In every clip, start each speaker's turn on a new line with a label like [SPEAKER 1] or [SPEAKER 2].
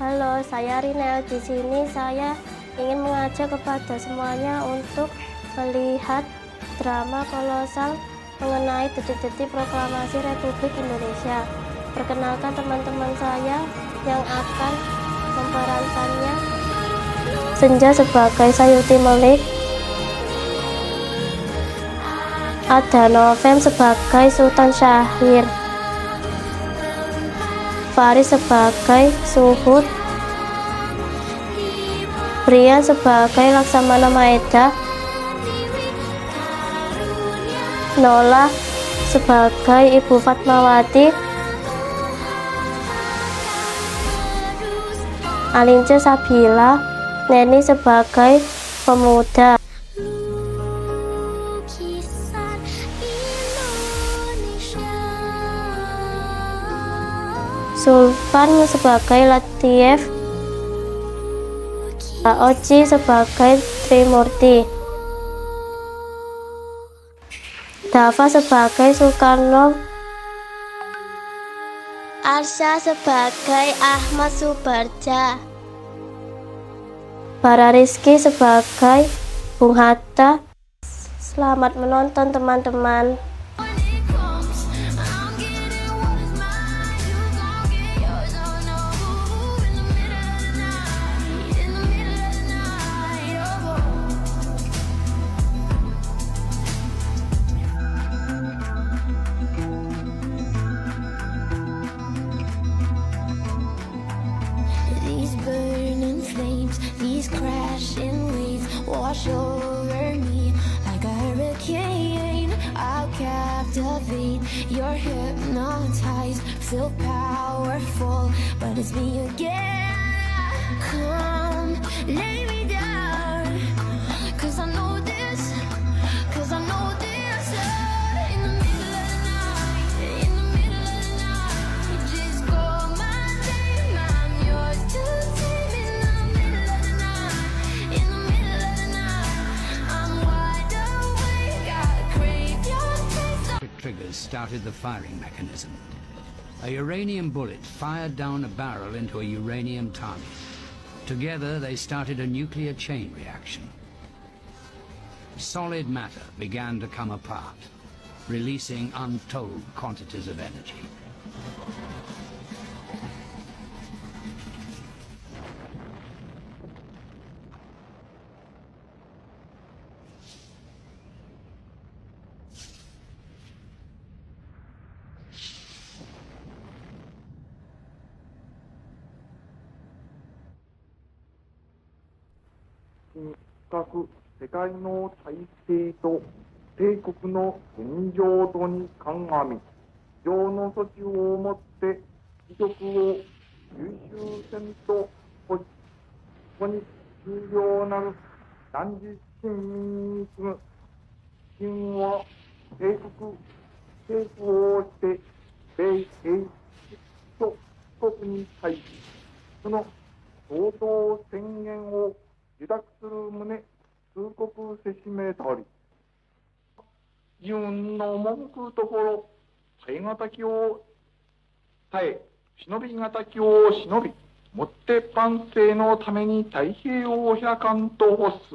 [SPEAKER 1] Halo, saya Rinel. Di sini saya ingin mengajak kepada semuanya untuk melihat drama kolosal mengenai detik-detik proklamasi Republik Indonesia. Perkenalkan teman-teman saya yang akan memerankannya. Senja sebagai Sayuti Melik, ada Novem sebagai Sultan Syahir, Faris sebagai Suhud, Brian sebagai Laksamana Maeda, Nola sebagai Ibu Fatmawati, Alince Sabila, Neni sebagai pemuda, Sulfan sebagai Latief, Oci sebagai Trimurti, Dava sebagai Soekarno, Arsya sebagai Ahmad Subarja, Bara Rizky sebagai Bung Hatta. Selamat menonton teman-teman.
[SPEAKER 2] These burning flames, these crashing waves wash over me like a hurricane. I'll captivate, you're hypnotized, feel powerful, but it's me again. Come, lay me down, cause I know this, cause I know this. In the middle of the night, in the middle of the night, you just call my name, I'm yours to tame. In the middle of the night, in the middle of the night, I'm wide awake, I crave your taste.
[SPEAKER 3] Triggers started the firing mechanism. A uranium bullet fired down a barrel into a uranium target. Together they started a nuclear chain reaction. Solid matter began to come apart, releasing untold quantities of energy.
[SPEAKER 4] 各世界の体制と帝国の現状度に鑑み、以上の措置をもって議局を優秀戦と保ち、ここに重要なる男児市民に次ぐ金は帝国政府をして米英と四国に対し、その共同宣言を受諾する旨通告せしめたおり、自運の文句ところ、耐え難きを耐え、忍び難きを忍び、もって万世のために太平洋を開かんと欲す。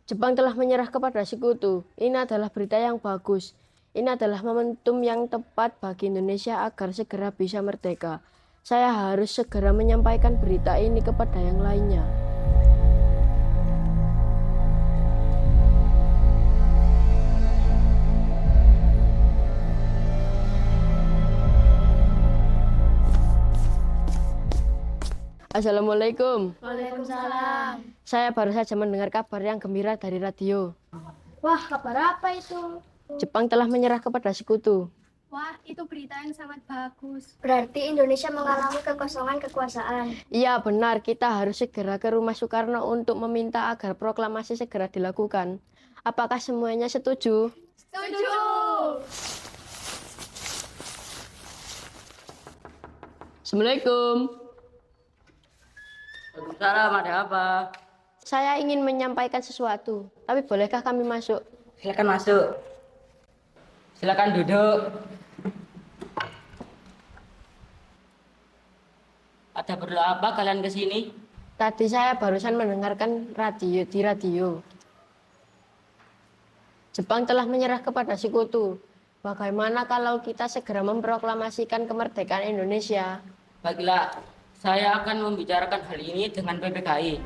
[SPEAKER 5] Jepang telah menyerah kepada sekutu. Ini adalah berita yang bagus. Ini adalah momentum yang tepat bagi Indonesia agar segera bisa merdeka. Saya harus segera menyampaikan berita ini kepada yang lainnya. Assalamualaikum.
[SPEAKER 6] Waalaikumsalam.
[SPEAKER 5] Saya baru saja mendengar kabar yang gembira dari radio.
[SPEAKER 6] Wah, kabar apa itu?
[SPEAKER 5] Jepang telah menyerah kepada sekutu.
[SPEAKER 6] Wah, itu berita yang sangat bagus.
[SPEAKER 7] Berarti Indonesia mengalami kekosongan kekuasaan.
[SPEAKER 5] Iya benar, kita harus segera ke rumah Soekarno untuk meminta agar proklamasi segera dilakukan. Apakah semuanya setuju?
[SPEAKER 6] Setuju!
[SPEAKER 5] Assalamualaikum.
[SPEAKER 8] Waalaikumsalam, ada apa?
[SPEAKER 5] Saya ingin menyampaikan sesuatu, tapi bolehkah kami masuk?
[SPEAKER 8] Silakan masuk. Silakan duduk. Ada perlu apa kalian ke sini?
[SPEAKER 5] Tadi saya barusan mendengarkan di radio. Jepang telah menyerah kepada sekutu. Bagaimana kalau kita segera memproklamasikan kemerdekaan Indonesia?
[SPEAKER 8] Baiklah, saya akan membicarakan hal ini dengan PPKI.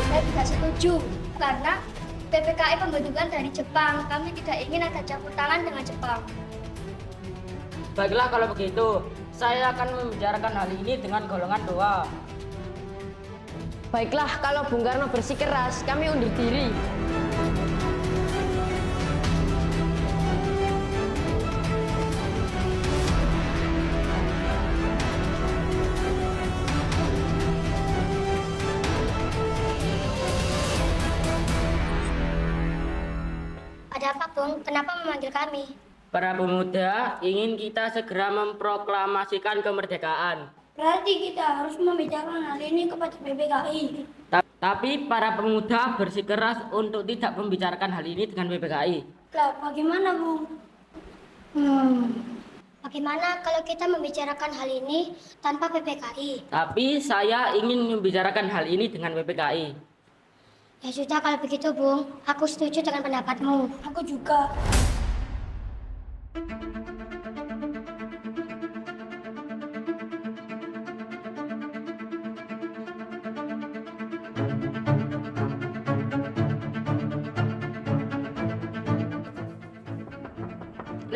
[SPEAKER 7] Saya tidak setuju karena PPKI pembentukan dari Jepang. Kami tidak ingin ada campur tangan dengan Jepang.
[SPEAKER 8] Baiklah kalau begitu, saya akan membicarakan hal ini dengan golongan 2.
[SPEAKER 5] Baiklah, kalau Bung Karno bersikeras, kami undur diri.
[SPEAKER 7] Ada apa, Bung? Kenapa memanggil kami?
[SPEAKER 8] Para pemuda ingin kita segera memproklamasikan kemerdekaan.
[SPEAKER 7] Berarti kita harus membicarakan hal ini kepada PPKI.
[SPEAKER 8] Tapi para pemuda bersikeras untuk tidak membicarakan hal ini dengan PPKI.
[SPEAKER 7] Lah, bagaimana, Bung? Bagaimana kalau kita membicarakan hal ini tanpa PPKI?
[SPEAKER 8] Tapi saya ingin membicarakan hal ini dengan PPKI.
[SPEAKER 7] Ya sudah kalau begitu, Bung. Aku setuju dengan pendapatmu. Aku juga.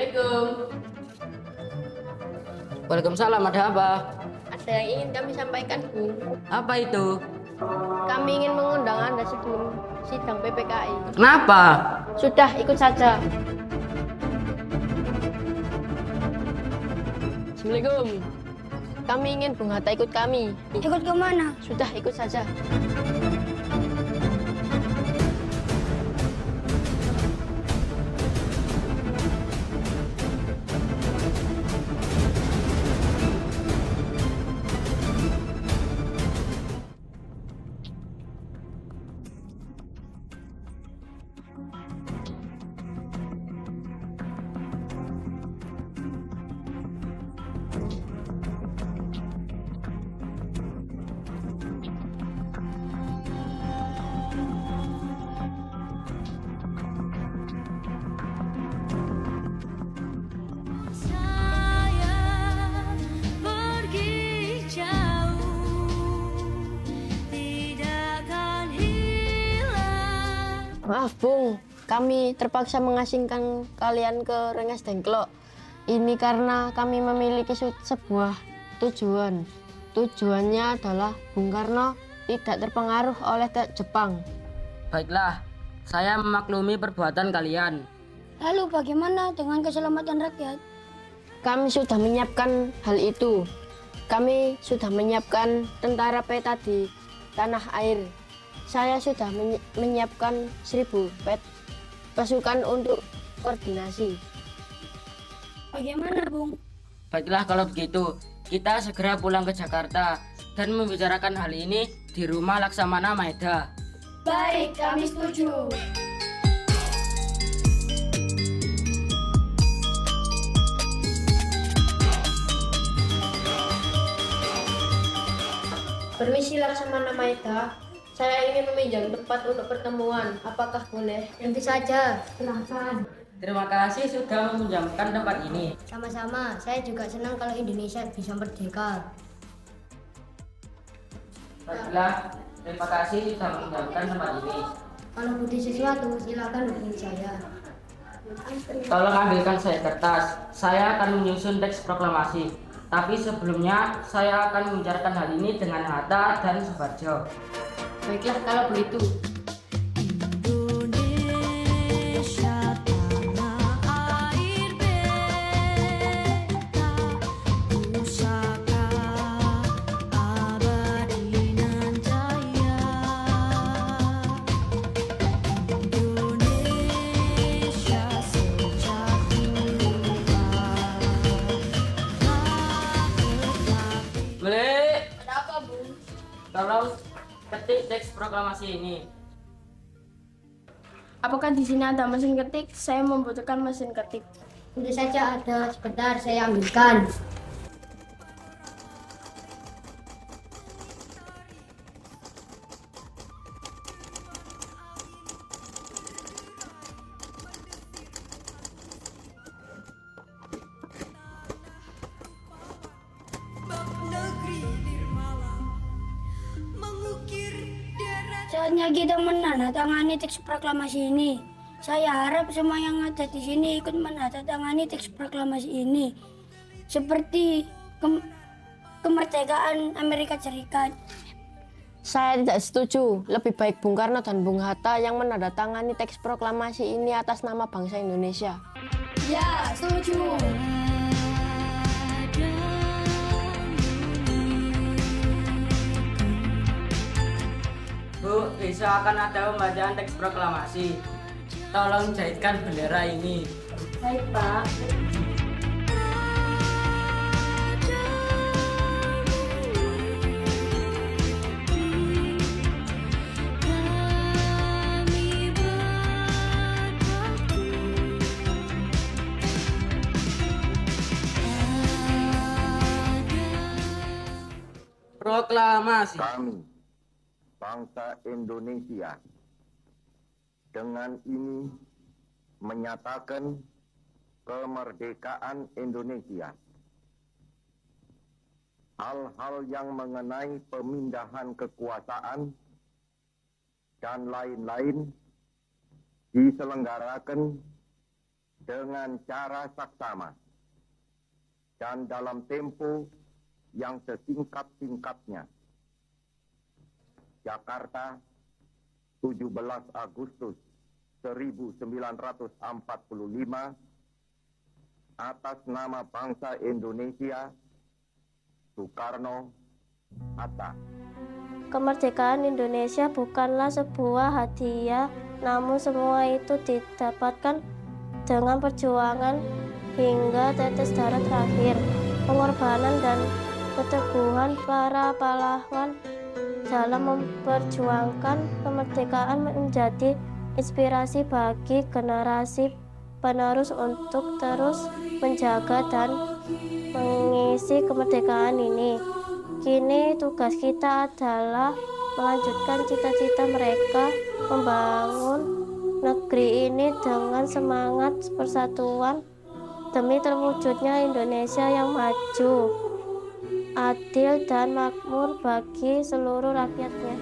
[SPEAKER 8] Assalamualaikum. Waalaikumsalam, ada apa?
[SPEAKER 5] Ada yang ingin kami sampaikan, Bung.
[SPEAKER 8] Apa itu?
[SPEAKER 5] Kami ingin mengundang Anda sebelum sidang PPKI.
[SPEAKER 8] Kenapa?
[SPEAKER 5] Sudah, ikut saja. Assalamualaikum. Kami ingin Bung Hatta ikut kami.
[SPEAKER 7] Ikut kemana?
[SPEAKER 5] Sudah, ikut saja. Maaf, Bung. Kami terpaksa mengasingkan kalian ke Rengas Dengklok. Ini karena kami memiliki sebuah tujuan. Tujuannya adalah Bung Karno tidak terpengaruh oleh Jepang.
[SPEAKER 8] Baiklah, saya memaklumi perbuatan kalian.
[SPEAKER 7] Lalu bagaimana dengan keselamatan rakyat?
[SPEAKER 5] Kami sudah menyiapkan hal itu. Kami sudah menyiapkan tentara peta di tanah air. Saya sudah menyiapkan 1000 pasukan untuk koordinasi.
[SPEAKER 7] Bagaimana, Bung?
[SPEAKER 8] Baiklah kalau begitu, kita segera pulang ke Jakarta dan membicarakan hal ini di rumah Laksamana Maeda.
[SPEAKER 7] Baik, kami setuju.
[SPEAKER 5] Permisi Laksamana Maeda, saya ingin meminjam tempat untuk pertemuan. Apakah boleh?
[SPEAKER 7] Tentu saja, silahkan.
[SPEAKER 8] Terima kasih sudah meminjamkan tempat ini.
[SPEAKER 7] Sama-sama, saya juga senang kalau Indonesia bisa merdeka.
[SPEAKER 8] Baiklah, terima kasih sudah meminjamkan tempat ini.
[SPEAKER 7] Kalau butuh sesuatu, silakan hubungi saya.
[SPEAKER 8] Tolong ambilkan saya kertas. Saya akan menyusun teks proklamasi. Tapi sebelumnya, saya akan membicarakan hal ini dengan Hatta dan Subarjo.
[SPEAKER 5] Baiklah kalau begitu.
[SPEAKER 8] Boleh,
[SPEAKER 5] Ada apa, Bung?
[SPEAKER 8] tolong ketik teks proklamasi ini.
[SPEAKER 6] Apakah di sini ada mesin ketik? Saya membutuhkan mesin ketik.
[SPEAKER 7] Tentu saja ada, sebentar saya ambilkan.
[SPEAKER 6] saatnya kita menandatangani teks proklamasi ini. Saya harap semua yang ada di sini ikut menandatangani teks proklamasi ini. Seperti kemerdekaan Amerika Serikat.
[SPEAKER 5] Saya tidak setuju. Lebih baik Bung Karno dan Bung Hatta yang menandatangani teks proklamasi ini atas nama bangsa Indonesia.
[SPEAKER 6] Ya, setuju.
[SPEAKER 8] Bu, besok akan ada pembacaan teks proklamasi. Tolong jahitkan bendera ini.
[SPEAKER 6] Baik, Pak.
[SPEAKER 8] Proklamasi.
[SPEAKER 9] Kami, bangsa Indonesia, dengan ini menyatakan kemerdekaan Indonesia. Hal-hal yang mengenai pemindahan kekuasaan dan lain-lain diselenggarakan dengan cara saksama dan dalam tempo yang sesingkat-singkatnya. Jakarta, 17 Agustus 1945, atas nama bangsa Indonesia, Soekarno, Hatta.
[SPEAKER 1] Kemerdekaan Indonesia bukanlah sebuah hadiah, namun semua itu didapatkan dengan perjuangan hingga tetes darah terakhir, pengorbanan dan keteguhan para pahlawan dalam memperjuangkan kemerdekaan menjadi inspirasi bagi generasi penerus untuk terus menjaga dan mengisi kemerdekaan ini. Kini tugas kita adalah melanjutkan cita-cita mereka, membangun negeri ini dengan semangat persatuan demi terwujudnya Indonesia yang maju, adil dan makmur bagi seluruh rakyatnya.